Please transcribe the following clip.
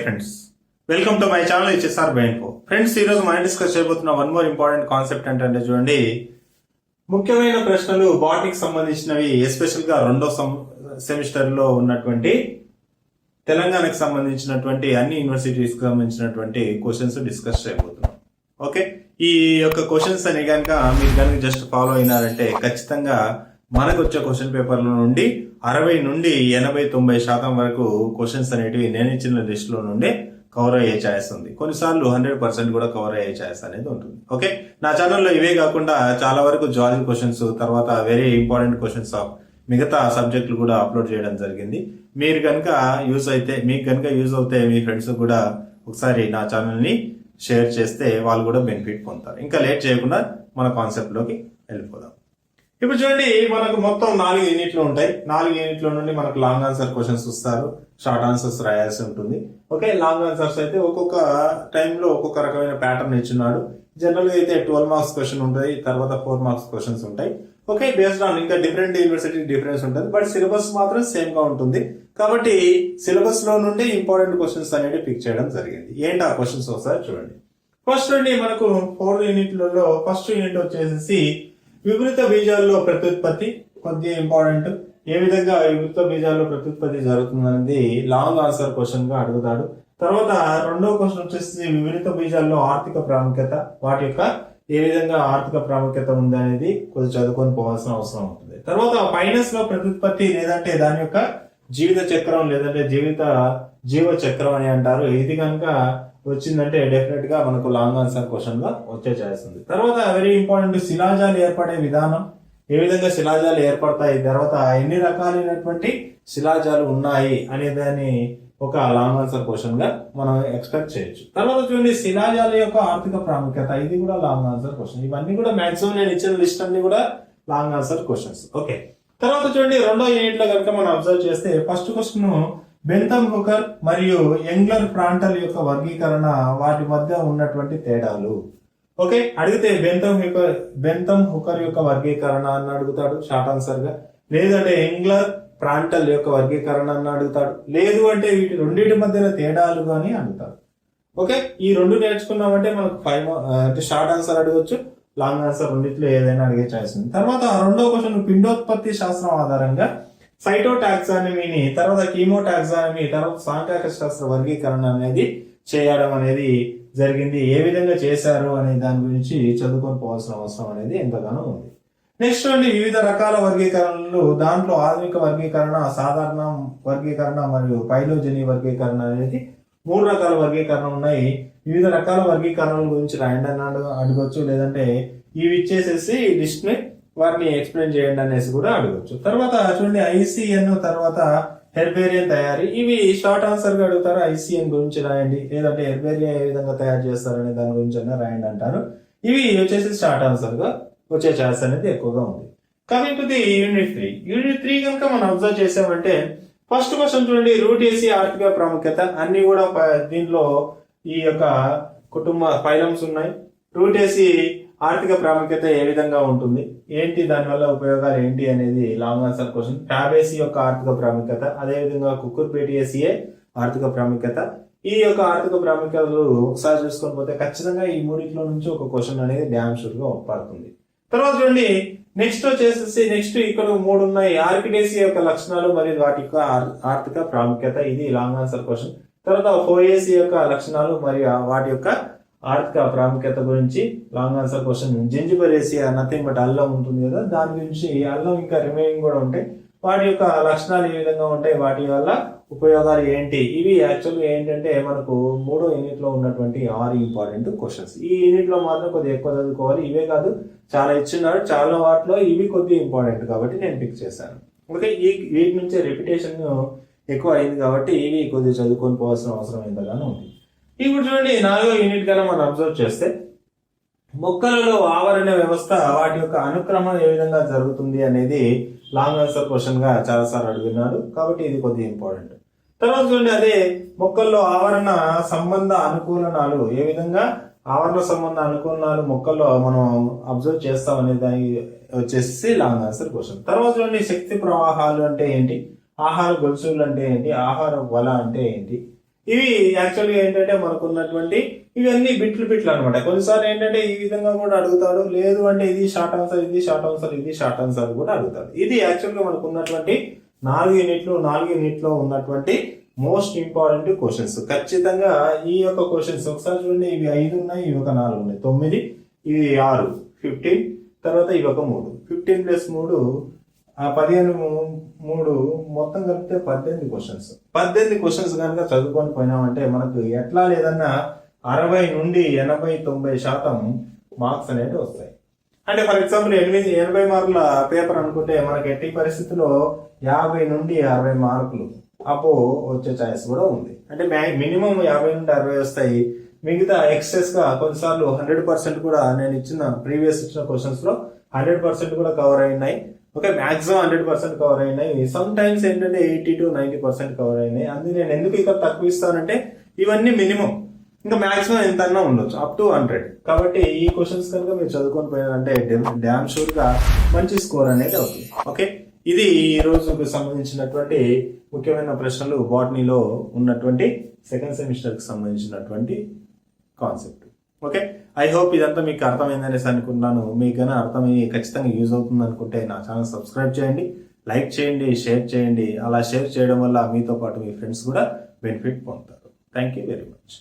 Friends, welcome to my channel HSR బైన్ఫో. Friends, ఈ రోజు మనం డిస్కస్ చేయబోతున్న వన్ మోర్ ఇంపార్టెంట్ కాన్సెప్ట్ ఏంటంటే చూడండి, ముఖ్యమైన ప్రశ్నలు బాటనీకి సంబంధించినవి, ఎస్పెషల్ గా రెండో సెమిస్టర్ లో ఉన్నటువంటి తెలంగాణకు సంబంధించినటువంటి అన్ని యూనివర్సిటీస్ కి సంబంధించినటువంటి క్వశ్చన్స్ డిస్కస్ చేయబోతున్నాం. ఓకే, ఈ యొక్క క్వశ్చన్స్ అని కనుక మీరు కనుక జస్ట్ ఫాలో అయినారంటే ఖచ్చితంగా మనకు వచ్చే క్వశ్చన్ పేపర్ల నుండి 60 నుండి 80-90% వరకు క్వశ్చన్స్ అనేటివి నేను ఇచ్చిన లిస్ట్ లో నుండి కవర్ అయ్యే ఛాయిస్ ఉంది. కొన్నిసార్లు 100% కూడా కవర్ అయ్యే ఛాయిస్ అనేది ఉంటుంది. ఓకే, నా ఛానల్లో ఇవే కాకుండా చాలా వరకు జాలజీ క్వశ్చన్స్, తర్వాత వెరీ ఇంపార్టెంట్ క్వశ్చన్స్ ఆఫ్ మిగతా సబ్జెక్టులు కూడా అప్లోడ్ చేయడం జరిగింది. మీరు కనుక మీకు కనుక యూజ్ అవుతే మీ ఫ్రెండ్స్ కూడా ఒకసారి నా ఛానల్ ని షేర్ చేస్తే వాళ్ళు కూడా బెనిఫిట్ పొందుతారు. ఇంకా లేట్ చేయకుండా మన కాన్సెప్ట్ లోకి వెళ్ళిపోదాం. ఇప్పుడు చూడండి, మనకు మొత్తం 4 యూనిట్లు ఉంటాయి. 4 యూనిట్ల నుండి మనకు లాంగ్ ఆన్సర్ క్వశ్చన్స్ వస్తారు, షార్ట్ ఆన్సర్స్ రాయాల్సి ఉంటుంది. ఓకే, లాంగ్ ఆన్సర్స్ అయితే ఒక్కొక్క టైంలో ఒక్కొక్క రకమైన ప్యాటర్న్ ఇచ్చున్నాడు. జనరల్ గా అయితే 12 మార్క్స్ క్వశ్చన్ ఉంటుంది, తర్వాత 4 మార్క్స్ క్వశ్చన్స్ ఉంటాయి. ఓకే, బేస్డ్ ఆన్ ఇంకా డిఫరెంట్ యూనివర్సిటీ డిఫరెన్స్ ఉంటుంది, బట్ సిలబస్ మాత్రం సేమ్ గా ఉంటుంది. కాబట్టి సిలబస్ లో నుండి ఇంపార్టెంట్ క్వశ్చన్స్ అనేది పిక్ చేయడం జరిగింది. ఏంటి ఆ క్వశ్చన్స్ ఒకసారి చూడండి. ఫస్ట్ నుండి మనకు 4 యూనిట్లలో ఫస్ట్ యూనిట్ వచ్చేసి విపరీత బీజాల్లో ప్రత్యుత్పత్తి, కొద్దిగా ఇంపార్టెంట్. ఏ విధంగా విపరీత బీజాల్లో ప్రత్యుత్పత్తి జరుగుతుందనేది లాంగ్ ఆన్సర్ క్వశ్చన్ గా అడుగుతాడు. తర్వాత రెండవ క్వశ్చన్ వచ్చేసి విపరీత బీజాల్లో ఆర్థిక ప్రాముఖ్యత, వాటి యొక్క ఏ విధంగా ఆర్థిక ప్రాముఖ్యత ఉంది అనేది కొద్దిగా చదువుకొని పోవాల్సిన అవసరం ఉంటుంది. తర్వాత ఫైనాన్స్ లో ప్రత్యుత్పత్తి లేదంటే దాని యొక్క జీవిత చక్రం లేదంటే జీవ చక్రం అని అంటారు. ఇది కనుక వచ్చిందంటే డెఫినెట్ గా మనకు లాంగ్ ఆన్సర్ క్వశ్చన్ గా వచ్చే ఛాయిస్ ఉంది. తర్వాత వెరీ ఇంపార్టెంట్, శిలాజాలు ఏర్పడే విధానం, ఏ విధంగా శిలాజాలు ఏర్పడతాయి, తర్వాత ఎన్ని రకాలైనటువంటి శిలాజాలు ఉన్నాయి అనే దాన్ని ఒక లాంగ్ ఆన్సర్ క్వశ్చన్ గా మనం ఎక్స్పెక్ట్ చేయొచ్చు. తర్వాత చూడండి, శిలాజాల యొక్క ఆర్థిక ప్రాముఖ్యత, ఇది కూడా లాంగ్ ఆన్సర్ క్వశ్చన్. ఇవన్నీ కూడా మాక్సిమం నేను ఇచ్చిన లిస్ట్ అన్ని కూడా లాంగ్ ఆన్సర్ క్వశ్చన్స్. ఓకే, తర్వాత చూడండి, రెండో యూనిట్ లో కనుక మనం అబ్జర్వ్ చేస్తే ఫస్ట్ క్వశ్చన్ బెంథమ్ హుకర్ మరియు యంగ్లర్ ప్రాంటల్ యొక్క వర్గీకరణ, వాటి మధ్య ఉన్నటువంటి తేడాలు. ఓకే, అడిగితే బెంథమ్ హుకర్ యొక్క వర్గీకరణ అని అడుగుతాడు షార్ట్ ఆన్సర్ గా, లేదంటే యంగ్లర్ ప్రాంటల్ యొక్క వర్గీకరణ అని అడుగుతాడు, లేదు అంటే వీటి రెండింటి మధ్యన తేడాలు అని అడుగుతాడు. ఓకే, ఈ రెండు నేర్చుకున్నామంటే మనకు 5 అంటే షార్ట్ ఆన్సర్ అడగొచ్చు, లాంగ్ ఆన్సర్ రెండిట్లో ఏదైనా అడిగే ఛాయిస్ ఉంది. తర్వాత రెండో క్వశ్చన్ పిండోత్పత్తి శాస్త్రం ఆధారంగా సైటోటాక్సానమీని, తర్వాత కీమోటాక్సానమీ, తర్వాత సాంఖ్యక శాస్త్ర వర్గీకరణ అనేది చేయడం అనేది జరిగింది. ఏ విధంగా చేశారు అనే దాని గురించి చదువుకొని పోవాల్సిన అవసరం అనేది ఎంతగానో ఉంది. నెక్స్ట్ అండి, వివిధ రకాల వర్గీకరణలు, దాంట్లో ఆధునిక వర్గీకరణ, సాధారణ వర్గీకరణ మరియు ఫైలోజెనీ వర్గీకరణ అనేది 3 రకాల వర్గీకరణ ఉన్నాయి. వివిధ రకాల వర్గీకరణల గురించి రాయండి అని అడగొచ్చు, లేదంటే ఇవి ఇచ్చేసేసి లిస్ట్ ని వారిని ఎక్స్ప్లెయిన్ చేయండి అనేసి కూడా అడగొచ్చు. తర్వాత చూడండి, ఐసిఎన్, తర్వాత హెర్బేరియన్ తయారీ, ఇవి షార్ట్ ఆన్సర్ గా అడుగుతారు. ఐసిఎన్ గురించి రాయండి, లేదంటే హెర్బేరియన్ ఏ విధంగా తయారు చేస్తారనే దాని గురించి అయినా రాయండి అంటారు. ఇవి వచ్చేసి షార్ట్ ఆన్సర్ గా వచ్చే ఛాన్స్ అనేది ఎక్కువగా ఉంది. కమింగ్ టు ది యూనిట్ 3 కనుక మనం అబ్జర్వ్ చేసామంటే ఫస్ట్ క్వశ్చన్ చూడండి, రూట్ ఏసీ ఆర్థిక ప్రాముఖ్యత, అన్ని కూడా దీంట్లో ఈ యొక్క కుటుంబ ఫైలమ్స్ ఉన్నాయి. రూట్ ఏసీ ఆర్థిక ప్రాముఖ్యత ఏ విధంగా ఉంటుంది, ఏంటి దానివల్ల ఉపయోగాలు ఏంటి అనేది లాంగ్ ఆన్సర్ క్వశ్చన్. ఫ్యాబేసీ యొక్క ఆర్థిక ప్రాముఖ్యత, అదేవిధంగా కుక్కుర్పేటియేసియే ఆర్థిక ప్రాముఖ్యత. ఈ యొక్క ఆర్థిక ప్రాముఖ్యతలు ఒకసారి చూసుకొని పోతే ఖచ్చితంగా ఈ మూడింటిలో నుంచి ఒక క్వశ్చన్ అనేది డ్యామ్ షూర్ గా పడుతుంది. తర్వాత చూడండి, నెక్స్ట్ ఇక్కడ 3 ఉన్నాయి. ఆర్కిడేసి యొక్క లక్షణాలు మరియు వాటి యొక్క ఆర్థిక ప్రాముఖ్యత, ఇది లాంగ్ ఆన్సర్ క్వశ్చన్. తర్వాత ఫోయేసి యొక్క లక్షణాలు మరియు వాటి యొక్క ఆర్థిక ప్రాముఖ్యత గురించి long answer question. Zingiberaceae, nothing but అల్లం ఉంటుంది కదా, దాని గురించి అల్లం ఇంకా రిమైనింగ్ కూడా ఉంటాయి, వాటి యొక్క లక్షణాలు ఏ విధంగా ఉంటాయి, వాటి వల్ల ఉపయోగాలు ఏంటి. ఇవి యాక్చువల్గా ఏంటంటే మనకు 3వ యూనిట్ లో ఉన్నటువంటి 6 ఇంపార్టెంట్ క్వశ్చన్స్. ఈ యూనిట్ లో మాత్రం కొద్దిగా ఎక్కువ చదువుకోవాలి. ఇవే కాదు, చాలా ఇచ్చినారు, చాలా వాటిలో ఇవి కొద్దిగా ఇంపార్టెంట్ కాబట్టి నేను పిక్ చేశాను. ఓకే, వీటి నుంచే రిపిటేషన్ ఎక్కువ అయింది కాబట్టి ఇవి కొద్దిగా చదువుకొని పోవాల్సిన అవసరం ఎంతగానో ఉంది. ఇప్పుడు చూడండి, 4వ యూనిట్ కన్నా మనం అబ్జర్వ్ చేస్తే మొక్కలలో ఆవరణ వ్యవస్థ, వాటి యొక్క అనుక్రమణ ఏ విధంగా జరుగుతుంది అనేది లాంగ్ ఆన్సర్ క్వశ్చన్ గా చాలా సార్లు అడుగుతున్నాడు కాబట్టి ఇది కొద్దిగా ఇంపార్టెంట్. తర్వాత చూడండి, అదే మొక్కల్లో ఆవరణ సంబంధ అనుకూలనాలు, ఏ విధంగా ఆవరణ సంబంధ అనుకూలనాలు మొక్కల్లో మనం అబ్జర్వ్ చేస్తాం అనే దాని వచ్చేసి లాంగ్ ఆన్సర్ క్వశ్చన్. తర్వాత చూడండి, శక్తి ప్రవాహాలు అంటే ఏంటి, ఆహార గొలుసులు అంటే ఏంటి, ఆహార వల అంటే ఏంటి, ఇవి యాక్చువల్గా ఏంటంటే మనకు ఉన్నటువంటి ఇవన్నీ బిట్లు అనమాట. కొన్నిసార్లు ఏంటంటే ఈ విధంగా కూడా అడుగుతాడు, లేదు అంటే ఇది షార్ట్ ఆన్సర్, ఇది షార్ట్ ఆన్సర్, ఇది షార్ట్ ఆన్సర్ కూడా అడుగుతాడు. ఇది యాక్చువల్గా మనకు ఉన్నటువంటి 4 యూనిట్లో ఉన్నటువంటి మోస్ట్ ఇంపార్టెంట్ క్వశ్చన్స్. ఖచ్చితంగా ఈ యొక్క క్వశ్చన్స్ ఒకసారి చూడండి. ఇవి 5 ఉన్నాయి, ఇవి ఒక 4 ఉన్నాయి, 9, ఇవి 6, 15, తర్వాత ఇవి ఒక 3, 15 + 3 15, 3 మొత్తం కలిపితే 18 క్వశ్చన్స్. 18 క్వశ్చన్స్ కనుక చదువుకొని పోయినామంటే మనకు ఎట్లా లేదన్నా 60 నుండి 80-90% మార్క్స్ అనేవి వస్తాయి. అంటే ఫర్ ఎగ్జాంపుల్ 80 మార్కుల పేపర్ అనుకుంటే మనకి ఎట్టి పరిస్థితుల్లో 50 నుండి 60 మార్కులు అపో వచ్చే ఛాయిస్ కూడా ఉంది. అంటే మినిమం 50 నుండి 60 వస్తాయి. మిగతా ఎక్సెస్ గా కొన్నిసార్లు 100% కూడా నేను ప్రీవియస్ ఇచ్చిన క్వశ్చన్స్ లో 100% కూడా కవర్ అయినాయి. ఓకే, మాక్సిమం 100% కవర్ అయినాయి. సమ్ టైమ్స్ ఏంటంటే 80-90% కవర్ అయినాయి. అందుకే నేను ఎందుకు ఇక్కడ తక్కువ ఇస్తానంటే ఇవన్నీ మినిమం, ఇంకా మాక్సిమం ఎంత ఉండొచ్చు అప్ టు 100. కాబట్టి ఈ క్వశ్చన్స్ కనుక మీరు చదువుకొని పోయారంటే డ్యామ్ షూర్ గా మంచి స్కోర్ అనేది అవుతుంది. ఓకే, ఇది ఈ రోజుకు సంబంధించినటువంటి ముఖ్యమైన ప్రశ్నలు బాటనీలో ఉన్నటువంటి సెకండ్ సెమిస్టర్ కి సంబంధించినటువంటి కాన్సెప్ట్. ఓకే, ఐ హోప్ ఇదంతా మీకు అర్థమైందనేసి అనుకుంటున్నాను. మీకు కన్నా అర్థమయ్యి ఖచ్చితంగా యూజ్ అవుతుంది అనుకుంటే నా ఛానల్ సబ్స్క్రైబ్ చేయండి, లైక్ చేయండి, షేర్ చేయండి. అలా షేర్ చేయడం వల్ల మీతో పాటు మీ ఫ్రెండ్స్ కూడా బెనిఫిట్ పొందుతారు. Thank you very much.